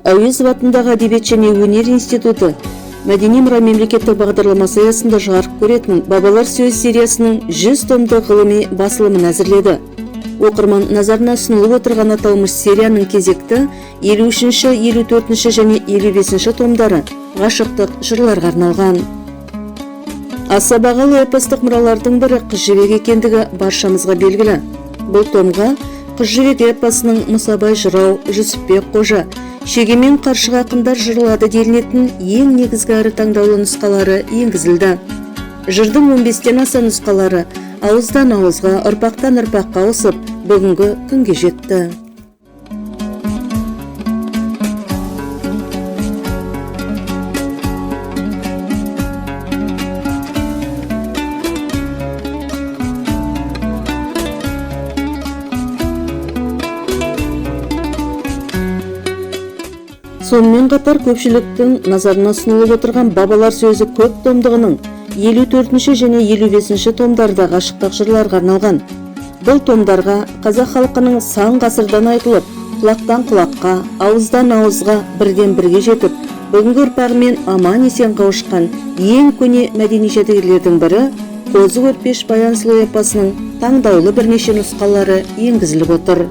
Әуезов атындағы Әдебиет және өнер институты Мәдени мұра мемлекеттік бағдарламасы аясында жарық көретін Бабалар сөз сериясының 100 томдық ғылыми басылымын әзірледі. Оқырман назарына ұсынылып отырған аталмыш серияның кезекті 53-ші, 54-ші және 55-ші томдары ғашықтық жырларға арналған. Аса бағалы эпостық мұралардың бірі Қыз жібек екендігі баршамызға белгілі. Бұл томға Қыз жібек эпосының Мұсабай жырау, Жүсіпбек қожа, Шегемен Қаршыға ақындар жырлады делінетін ең негізгі әрі таңдаулы нұсқалары енгізілді. Жырдың 15-тен аса нұсқалары ауыздан ауызға, ұрпақтан ұрпаққа ауысып, бүгінгі күнге жетті. Сонымен қатар көпшіліктің назарына ұсынылып отырған Бабалар сөзі көп томдығының 54-ші және 55-ші томдарда ғашықтық жырларға арналған. Бұл томдарға қазақ халқының сан ғасырдан айтылып, құлақтан құлаққа, ауыздан ауызға, бірден бірге жетіп, бүгінгі ұрпағымен аман есен қауышқан ең көне мәдени жәдігерлердің бірі Қозы көрпеш баян сұлу эпосының таңдаулы бірнеше нұсқалары енгізіліп отыр.